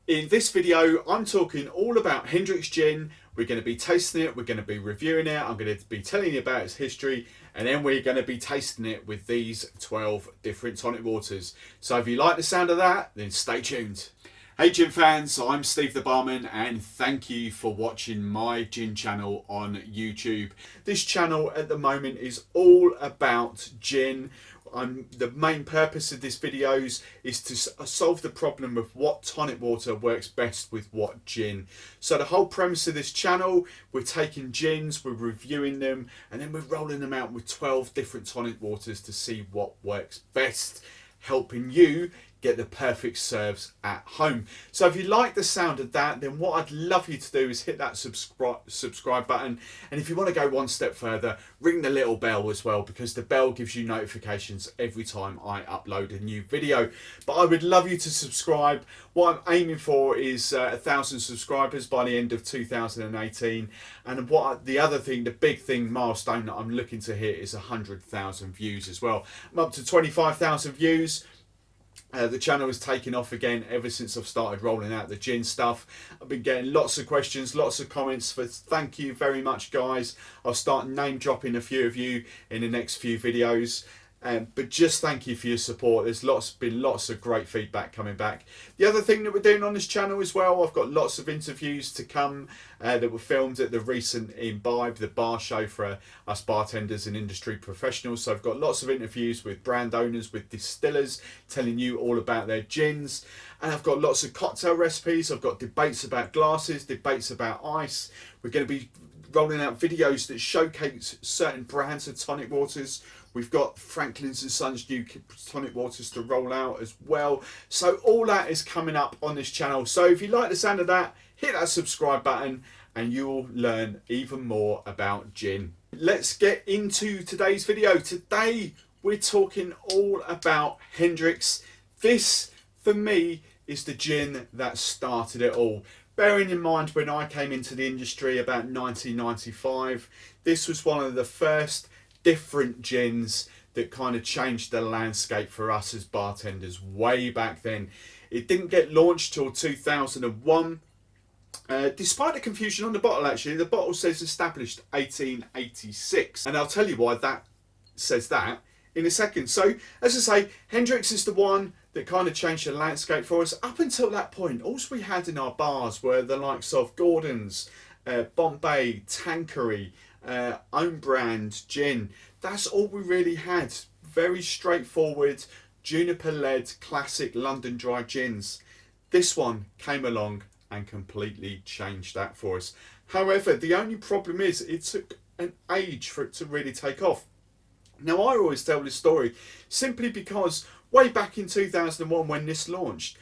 In this video, I'm talking all about Hendricks Gin. We're going to be tasting it, we're going to be reviewing it, I'm going to be telling you about its history, and then we're going to be tasting it with these 12 different tonic waters. So if you like the sound of that, then stay tuned. Hey gin fans, I'm Steve the Barman and thank you for watching my gin channel on YouTube. This channel at the moment is all about gin. The main purpose of this videos is to solve the problem of what tonic water works best with what gin. So the whole premise of this channel, we're taking gins, we're reviewing them, and then we're rolling them out with 12 different tonic waters to see what works best, helping you get the perfect serves at home. So if you like the sound of that, then what I'd love you to do is hit that subscribe button, and if you want to go one step further, ring the little bell as well, because the bell gives you notifications every time I upload a new video. But I would love you to subscribe. What I'm aiming for is 1,000 subscribers by the end of 2018, and the big thing milestone that I'm looking to hit is 100,000 views as well. I'm up to 25,000 views. The channel has taken off again ever since I've started rolling out the gin stuff. I've been getting lots of questions, lots of comments. Thank you very much, guys. I'll start name dropping a few of you in the next few videos. But just thank you for your support. There's been lots of great feedback coming back. The other thing that we're doing on this channel as well, I've got lots of interviews to come that were filmed at the recent Imbibe, the bar show for us bartenders and industry professionals. So I've got lots of interviews with brand owners, with distillers, telling you all about their gins. And I've got lots of cocktail recipes. I've got debates about glasses, debates about ice. We're going to be rolling out videos that showcase certain brands of tonic waters. We've got Franklin's and Sons new tonic waters to roll out as well. So all that is coming up on this channel. So if you like the sound of that, hit that subscribe button and you'll learn even more about gin. Let's get into today's video. Today we're talking all about Hendricks. This, for me, is the gin that started it all. Bearing in mind when I came into the industry about 1995, this was one of the first different gins that kind of changed the landscape for us as bartenders way back then. It didn't get launched till 2001. Despite the confusion on the bottle, actually, the bottle says established 1886, and I'll tell you why that says that in a second. So, as I say, Hendricks is the one that kind of changed the landscape for us. Up until that point, all we had in our bars were the likes of Gordon's, Bombay, Tanqueray, own brand gin. That's all we really had. Very straightforward, juniper-led, classic London dry gins. This one came along and completely changed that for us. However, the only problem is it took an age for it to really take off. Now, I always tell this story simply because way back in 2001 when this launched,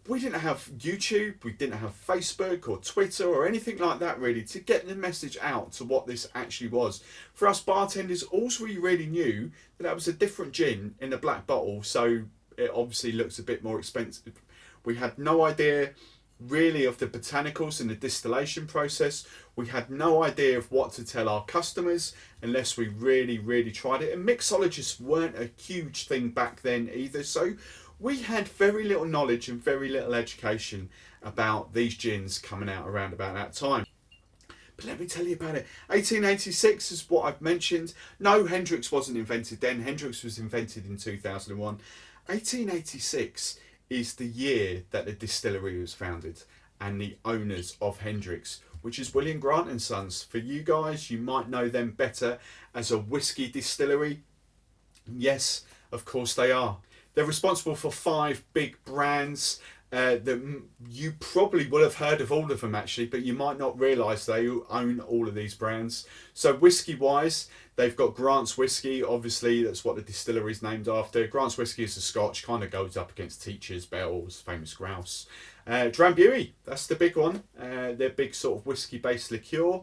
we didn't have YouTube, we didn't have Facebook or Twitter or anything like that really to get the message out to what this actually was. For us bartenders, all we really knew that was a different gin in a black bottle, so it obviously looks a bit more expensive. We had no idea really of the botanicals and the distillation process. We had no idea of what to tell our customers unless we really tried it. And mixologists weren't a huge thing back then either, so we had very little knowledge and very little education about these gins coming out around about that time. But let me tell you about it. 1886 is what I've mentioned. No, Hendricks wasn't invented then. Hendricks was invented in 2001. 1886 is the year that the distillery was founded and the owners of Hendricks, which is William Grant and Sons. For you guys, you might know them better as a whiskey distillery. Yes, of course they are. They're responsible for 5 big brands that you probably will have heard of all of them actually, but you might not realise they own all of these brands. So whiskey wise, they've got Grant's Whiskey, obviously that's what the distillery is named after. Grant's Whiskey is a Scotch, kind of goes up against Teachers, Bell's, Famous Grouse. Drambuie, that's the big one, their big sort of whiskey based liqueur.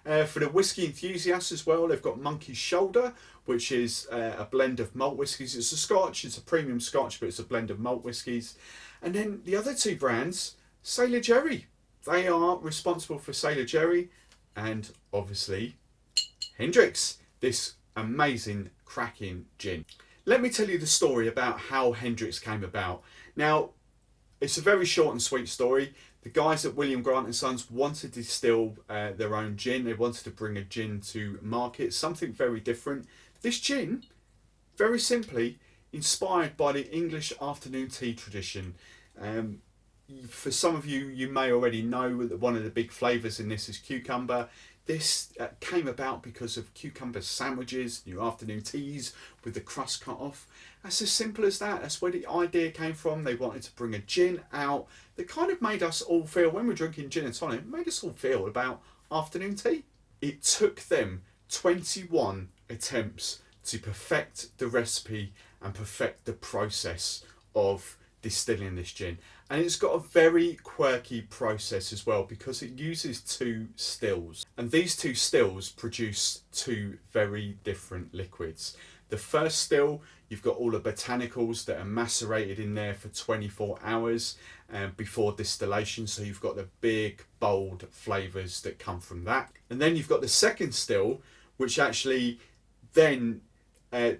For the whiskey enthusiasts as well, they've got Monkey's Shoulder, which is a blend of malt whiskies. It's a Scotch, it's a premium Scotch, but it's a blend of malt whiskies. And then the other 2 brands, Sailor Jerry. They are responsible for Sailor Jerry and obviously Hendricks, this amazing, cracking gin. Let me tell you the story about how Hendricks came about. Now, It's a very short and sweet story. The guys at William Grant and Sons wanted to distill their own gin. They wanted to bring a gin to market, something very different. This gin, very simply, inspired by the English afternoon tea tradition. For some of you, you may already know that one of the big flavours in this is cucumber. This came about because of cucumber sandwiches, new afternoon teas with the crust cut off. That's as simple as that. That's where the idea came from. They wanted to bring a gin out that kind of made us all feel, when we're drinking gin and tonic, it made us all feel about afternoon tea. It took them 21 attempts to perfect the recipe and perfect the process of distilling this gin. And it's got a very quirky process as well, because it uses 2 stills, and these 2 stills produce 2 very different liquids. The first still, you've got all the botanicals that are macerated in there for 24 hours before distillation, so you've got the big bold flavours that come from that. And then you've got the second still, which actually then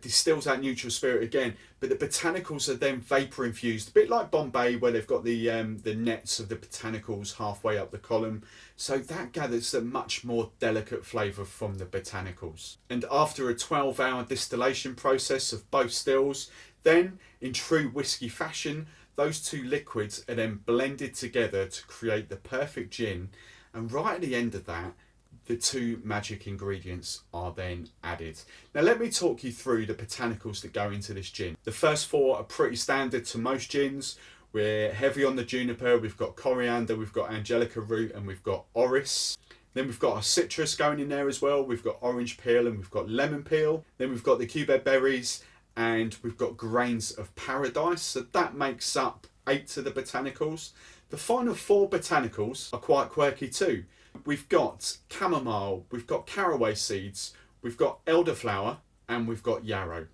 distills that neutral spirit again, but the botanicals are then vapour infused, a bit like Bombay, where they've got the nets of the botanicals halfway up the column, so that gathers a much more delicate flavour from the botanicals. And after a 12-hour distillation process of both stills, then in true whisky fashion, those 2 liquids are then blended together to create the perfect gin, and right at the end of that, the 2 magic ingredients are then added. Now let me talk you through the botanicals that go into this gin. The first 4 are pretty standard to most gins. We're heavy on the juniper, we've got coriander, we've got angelica root, and we've got orris. Then we've got our citrus going in there as well. We've got orange peel and we've got lemon peel. Then we've got the cubeb berries and we've got grains of paradise. So that makes up 8 of the botanicals. The final 4 botanicals are quite quirky too. We've got chamomile, we've got caraway seeds, we've got elderflower, and we've got yarrow.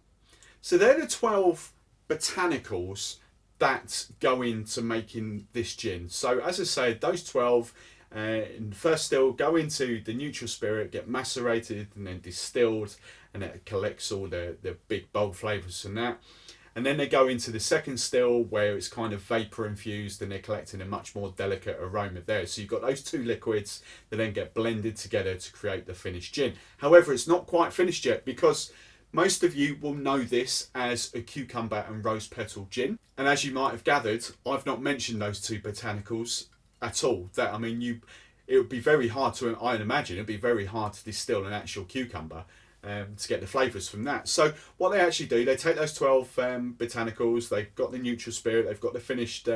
So they're the 12 botanicals that go into making this gin. So as I said, those 12 in the first still go into the neutral spirit, get macerated and then distilled, and it collects all the big bold flavours from that. And then they go into the second still, where it's kind of vapour infused and they're collecting a much more delicate aroma there. So you've got those 2 liquids that then get blended together to create the finished gin. However, it's not quite finished yet, because most of you will know this as a cucumber and rose petal gin. And as you might have gathered, I've not mentioned those 2 botanicals at all. That, I mean, it would be very hard to, I'd imagine, it'd be very hard to distill an actual cucumber to get the flavours from that. So what they actually do, they take those 12 botanicals, they've got the neutral spirit, they've got the finished,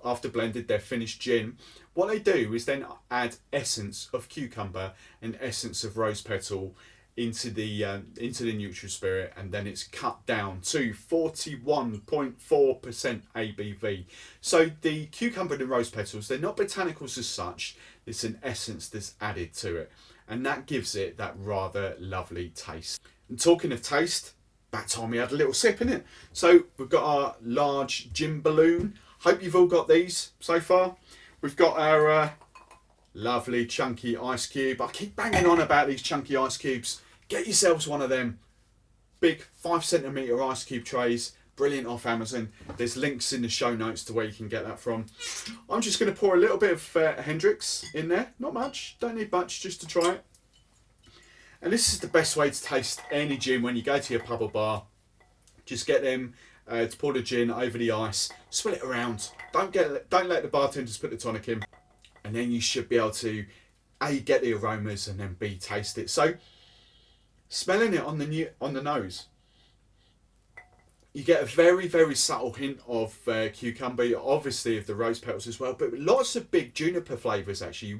after blended, their finished gin. What they do is then add essence of cucumber and essence of rose petal into the neutral spirit, and then it's cut down to 41.4% ABV. So the cucumber and rose petals, they're not botanicals as such, it's an essence that's added to it, and that gives it that rather lovely taste. And talking of taste, that time we had a little sip in it. So we've got our large gin balloon. Hope you've all got these so far. We've got our lovely chunky ice cube. I keep banging on about these chunky ice cubes. Get yourselves one of them big 5cm ice cube trays. Brilliant, off Amazon. There's links in the show notes to where you can get that from. I'm just going to pour a little bit of Hendricks in there. Not much, don't need much, just to try it. And this is the best way to taste any gin when you go to your pub or bar. Just get them to pour the gin over the ice, swill it around. Don't let the bartenders put the tonic in, and then you should be able to A, get the aromas, and then B, taste it. So smelling it on the nose, you get a very, very subtle hint of cucumber, obviously of the rose petals as well, but lots of big juniper flavours actually.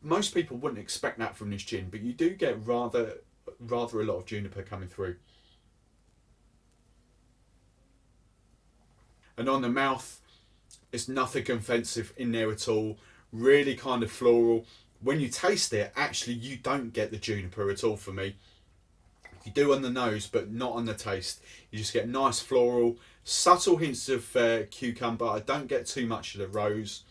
Most people wouldn't expect that from this gin, but you do get rather a lot of juniper coming through. And on the mouth, it's nothing offensive in there at all. Really kind of floral. When you taste it, actually you don't get the juniper at all for me. You do on the nose, but not on the taste. You just get nice floral, subtle hints of cucumber. I don't get too much of the rose,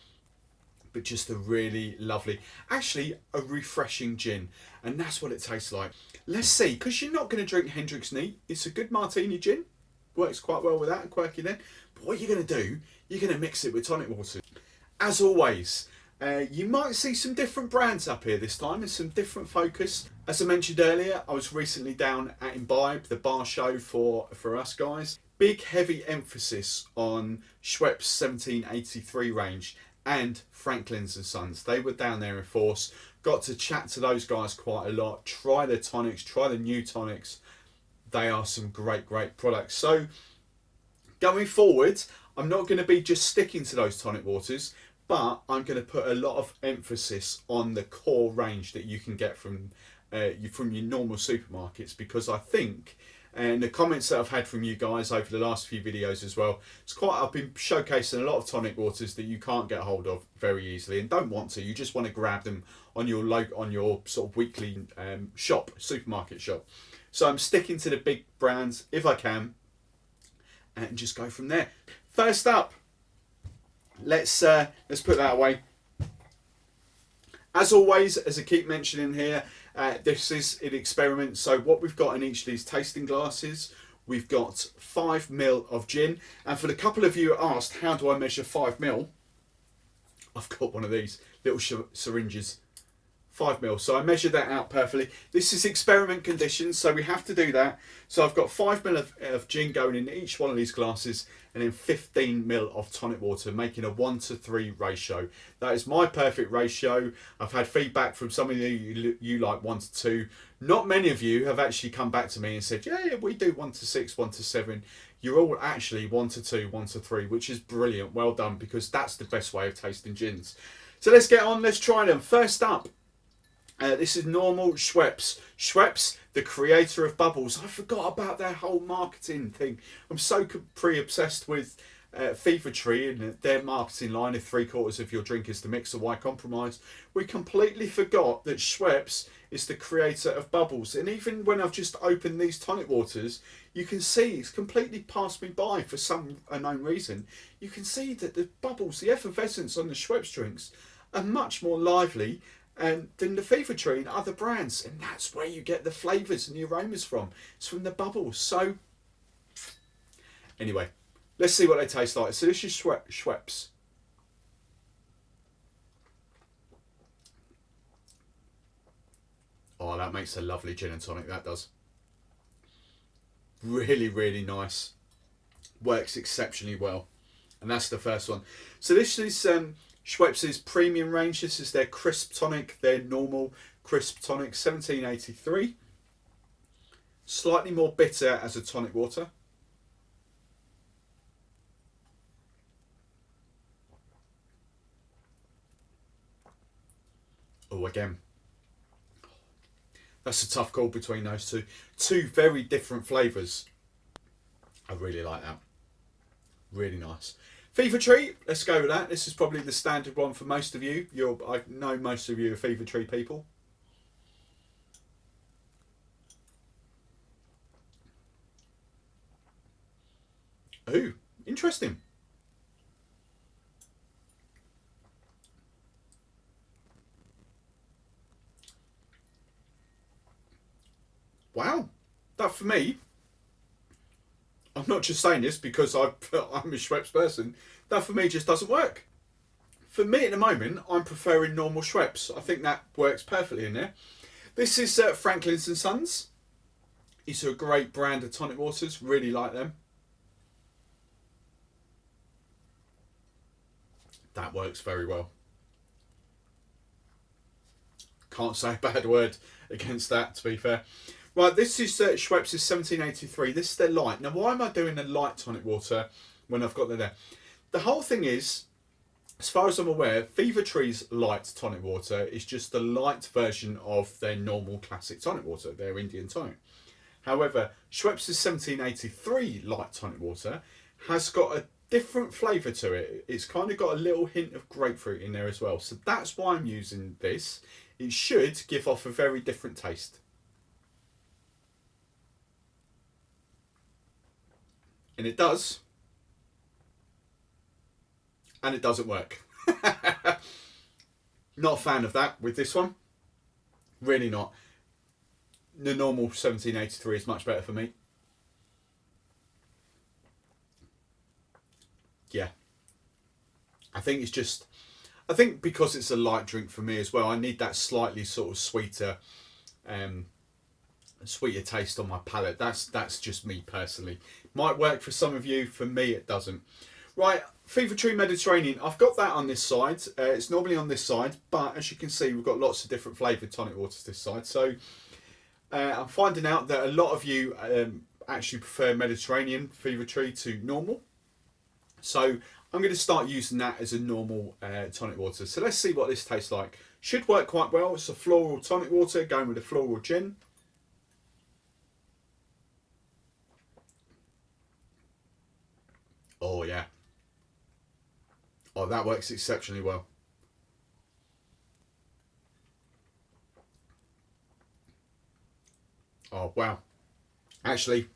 but just a really lovely, actually a refreshing gin. And that's what it tastes like. Let's see, because you're not going to drink Hendricks neat. It's a good martini gin. Works quite well with that, and quirky then. But what you're going to do, you're going to mix it with tonic water. As always, you might see some different brands up here this time and some different focus. As I mentioned earlier, I was recently down at Imbibe, the bar show for us guys. Big heavy emphasis on Schweppes 1783 range and Franklin's and Sons. They were down there in force. Got to chat to those guys quite a lot. Try the tonics, try the new tonics. They are some great products. So going forward, I'm not going to be just sticking to those tonic waters, but I'm going to put a lot of emphasis on the core range that you can get from your normal supermarkets, because I think, and the comments that I've had from you guys over the last few videos as well, I've been showcasing a lot of tonic waters that you can't get hold of very easily and don't want to. You just want to grab them on your sort of weekly supermarket shop. So I'm sticking to the big brands if I can, and just go from there. First up, let's put that away. As always, as I keep mentioning here, this is an experiment. So what we've got in each of these tasting glasses, we've got 5 ml of gin. And for the couple of you who asked, how do I measure 5 ml? I've got one of these little syringes, 5 ml. So I measured that out perfectly. This is experiment conditions, so we have to do that. So I've got 5 ml of gin going in each one of these glasses, and then 15 ml of tonic water, making a 1:3 ratio. That is my perfect ratio. I've had feedback from some of you like 1:2. Not many of you have actually come back to me and said, yeah, we do 1:6, 1:7. You're all actually 1:2, 1:3, which is brilliant. Well done, because that's the best way of tasting gins. So let's get on, let's try them. First up, this is normal Schweppes. Schweppes, the creator of bubbles. I forgot about their whole marketing thing. I'm so obsessed with Fever Tree and their marketing line of 3/4 of your drink is the mix, so why compromise? We completely forgot that Schweppes is the creator of bubbles. And even when I've just opened these tonic waters, you can see it's completely passed me by for some unknown reason. You can see that the bubbles, the effervescence on the Schweppes drinks are much more lively than the Fever Tree and other brands, and that's where you get the flavours and the aromas from. It's from the bubbles. So anyway, let's see what they taste like. So this is Schweppes. Oh, that makes a lovely gin and tonic, that does. Really nice. Works exceptionally well. And that's the first one. So this is Schweppes' premium range. This is their crisp tonic, their normal crisp tonic, 1783. Slightly more bitter as a tonic water. Oh, again, that's a tough call between those two. Two very different flavours. I really like that. Really nice. Fever Tree, let's go with that. This is probably the standard one for most of you. I know most of you are Fever Tree people. Ooh, interesting. Wow, that for me, I'm not just saying this because I'm a Schweppes person, that for me just doesn't work. For me at the moment, I'm preferring normal Schweppes. I think that works perfectly in there. This is Franklin's and Sons. It's a great brand of tonic waters, really like them. That works very well. Can't say a bad word against that, to be fair. Right, this is Schweppes' 1783. This is their light. Now, why am I doing a light tonic water when I've got them there? The whole thing is, as far as I'm aware, Fever Tree's light tonic water is just the light version of their normal classic tonic water, their Indian tonic. However, Schweppes' 1783 light tonic water has got a different flavour to it. It's kind of got a little hint of grapefruit in there as well. So that's why I'm using this. It should give off a very different taste. And it does. And it doesn't work. Not a fan of that with this one. Really not. The normal 1783 is much better for me. yeah, I think it's just, I think because it's a light drink for me as well, I need that slightly sort of sweeter, sweeter taste on my palate. That's just me personally. Might work for some of you. For me, it doesn't. Right, Fever Tree Mediterranean. I've got that on this side. It's normally on this side, but as you can see, we've got lots of different flavoured tonic waters this side. So I'm finding out that a lot of you actually prefer Mediterranean Fever Tree to normal. So I'm going to start using that as a normal tonic water. So let's see what this tastes like. Should work quite well. It's a floral tonic water going with a floral gin. Oh yeah. Oh, that works exceptionally well. Oh wow. Actually,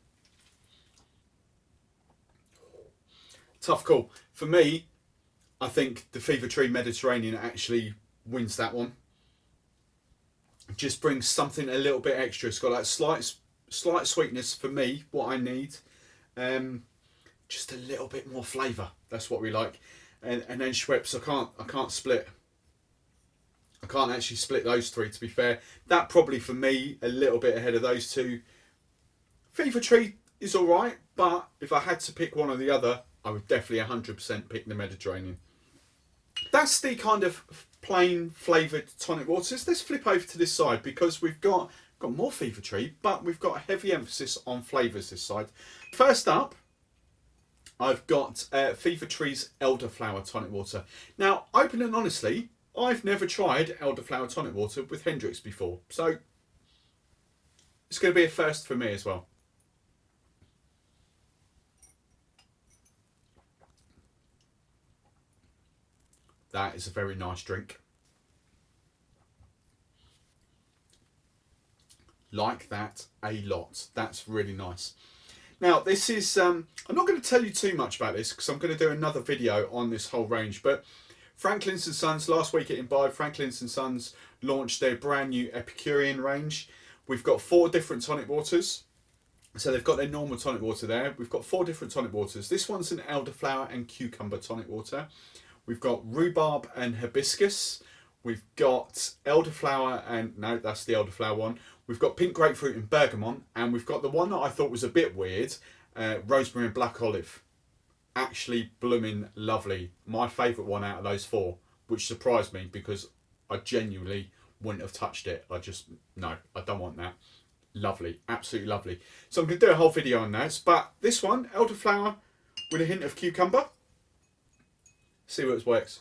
tough call. For me, I think the Fever Tree Mediterranean actually wins that one. It just brings something a little bit extra. It's got that slight sweetness for me, what I need. Just a little bit more flavour. That's what we like. And then Schweppes, I can't split. I can't actually split those three, to be fair. That probably for me a little bit ahead of those two. Fever Tree is all right, but if I had to pick one or the other, I would definitely 100% pick the Mediterranean. That's the kind of plain flavoured tonic waters. Let's flip over to this side because we've got more Fever Tree, but we've got a heavy emphasis on flavours this side. First up, I've got Fever Tree's Elderflower Tonic Water. Now, open and honestly, I've never tried Elderflower Tonic Water with Hendricks before, so it's going to be a first for me as well. That is a very nice drink. Like that a lot. That's really nice. Now this is, I'm not going to tell you too much about this because I'm going to do another video on this whole range, but Franklin's and Sons, last week at Imbibe, Franklin's and Sons launched their brand new Epicurean range. We've got 4 different tonic waters. So they've got their normal tonic water there. We've got 4 different tonic waters. This one's an elderflower and cucumber tonic water. We've got rhubarb and hibiscus. We've got elderflower and, no, that's the elderflower one. We've got pink grapefruit and bergamot. And we've got the one that I thought was a bit weird, rosemary and black olive. Actually blooming lovely. My favourite one out of those 4, which surprised me because I genuinely wouldn't have touched it. No, I don't want that. Lovely, absolutely lovely. So I'm going to do a whole video on that. But this one, elderflower with a hint of cucumber. See what it works.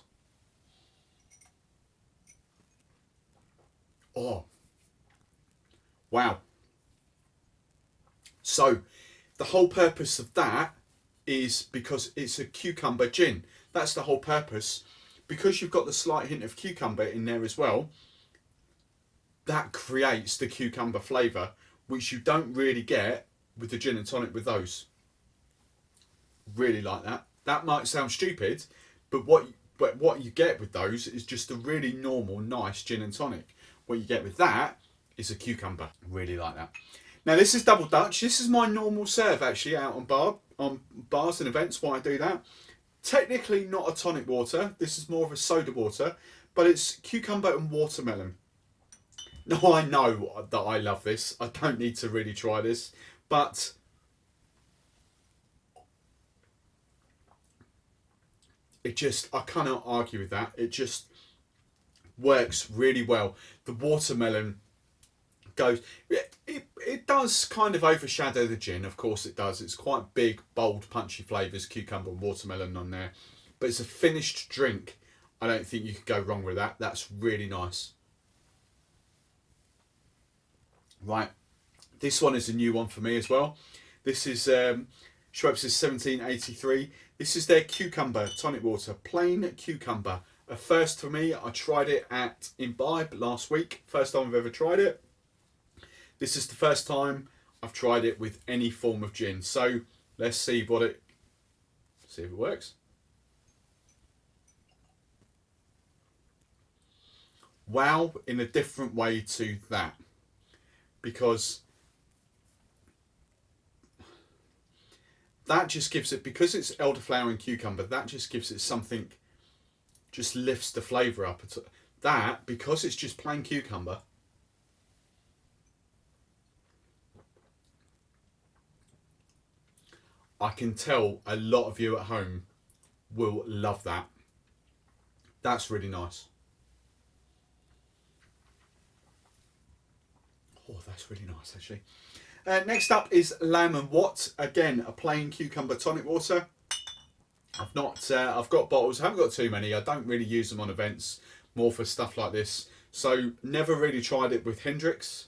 Oh, wow. So the whole purpose of that is because it's a cucumber gin. That's the whole purpose. Because you've got the slight hint of cucumber in there as well, that creates the cucumber flavour, which you don't really get with the gin and tonic with those. Really like that. That might sound stupid, but what you get with those is just a really normal, nice gin and tonic. What you get with that is a cucumber. Really like that. Now this is double Dutch. This is my normal serve actually out on bars and events. Why I do that. Technically not a tonic water. This is more of a soda water, but it's cucumber and watermelon. Now I know that I love this. I don't need to really try this, but I cannot argue with that. It just works really well. The watermelon goes, it does kind of overshadow the gin, of course it does. It's quite big, bold, punchy flavours, cucumber and watermelon on there. But it's a finished drink. I don't think you could go wrong with that. That's really nice. Right, this one is a new one for me as well. This is Schweppes' 1783. This is their cucumber tonic water, plain cucumber. A first for me. I tried it at Imbibe last week. First time I've ever tried it. This is the first time I've tried it with any form of gin. So let's see if it works. Wow, in a different way to that. Because that just gives it, because it's elderflower and cucumber, that just gives it something, just lifts the flavour up. That, because it's just plain cucumber, I can tell a lot of you at home will love that. That's really nice. Oh, that's really nice actually. Next up is Lamb and What. Again, a plain cucumber tonic water. I've got bottles. I haven't got too many. I don't really use them on events, more for stuff like this. So never really tried it with Hendricks.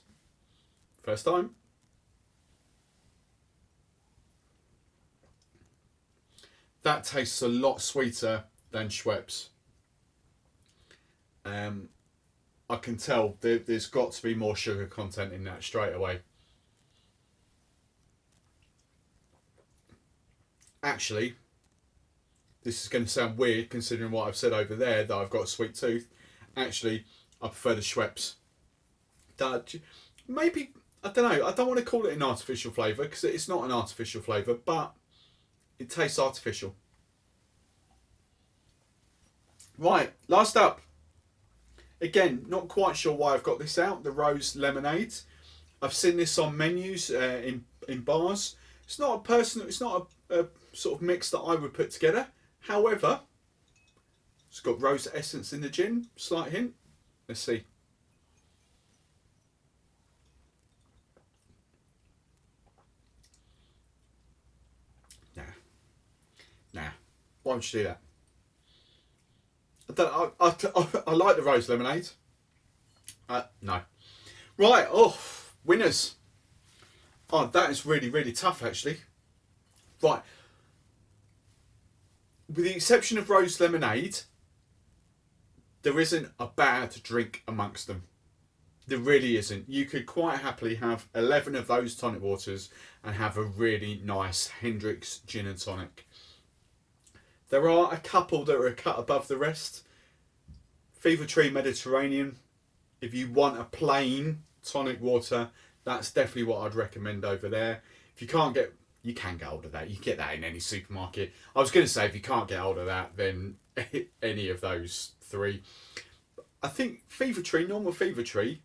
First time. That tastes a lot sweeter than Schweppes. I can tell there's got to be more sugar content in that straight away. Actually, this is going to sound weird considering what I've said over there, that I've got a sweet tooth. Actually, I prefer the Schweppes. Maybe, I don't know, I don't want to call it an artificial flavour because it's not an artificial flavour, but it tastes artificial. Right, last up. Again, not quite sure why I've got this out, the rose lemonade. I've seen this on menus in bars. It's not a personal, it's not a sort of mix that I would put together. However, it's got rose essence in the gin, slight hint. Let's see. Nah, why would you do that? I like the rose lemonade. No. Right, oh, winners. Oh, that is really, really tough actually. Right. With the exception of rose lemonade, there isn't a bad drink amongst them. There really isn't. You could quite happily have 11 of those tonic waters and have a really nice Hendricks Gin and Tonic. There are a couple that are a cut above the rest. Fever Tree Mediterranean. If you want a plain tonic water, that's definitely what I'd recommend over there. If you can't get, you can get hold of that. You get that in any supermarket. I was going to say if you can't get hold of that, then any of those three. I think Fever Tree, normal Fever Tree.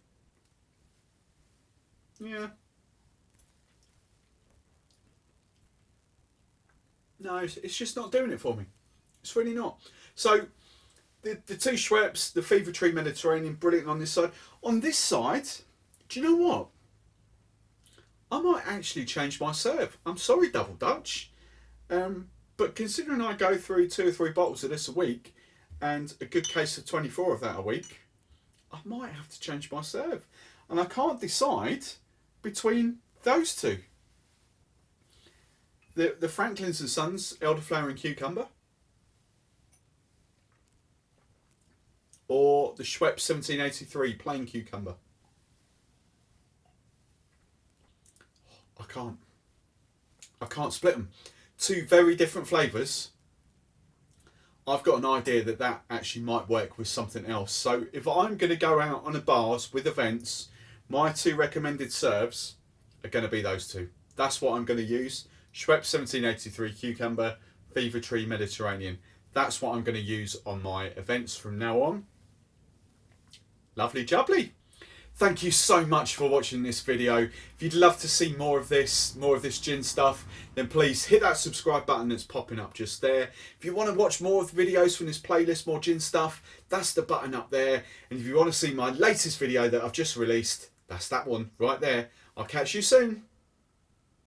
Yeah. No, it's just not doing it for me. It's really not. So the two Schweppes, the Fever Tree Mediterranean, brilliant on this side. On this side, do you know what? I might actually change my serve. I'm sorry, Double Dutch. But considering I go through 2 or 3 bottles of this a week and a good case of 24 of that a week, I might have to change my serve. And I can't decide between those two. The Franklin's and Sons Elderflower and Cucumber, or the Schweppes 1783 plain cucumber. I can't split them. Two very different flavours. I've got an idea that actually might work with something else. So if I'm going to go out on the bars with events, my 2 recommended serves are going to be those 2. That's what I'm going to use. Schweppes 1783 cucumber, Fever Tree Mediterranean. That's what I'm going to use on my events from now on. Lovely jubbly. Thank you so much for watching this video. If you'd love to see more of this gin stuff, then please hit that subscribe button that's popping up just there. If you want to watch more of the videos from this playlist, more gin stuff, that's the button up there. And if you want to see my latest video that I've just released, that's that one right there. I'll catch you soon.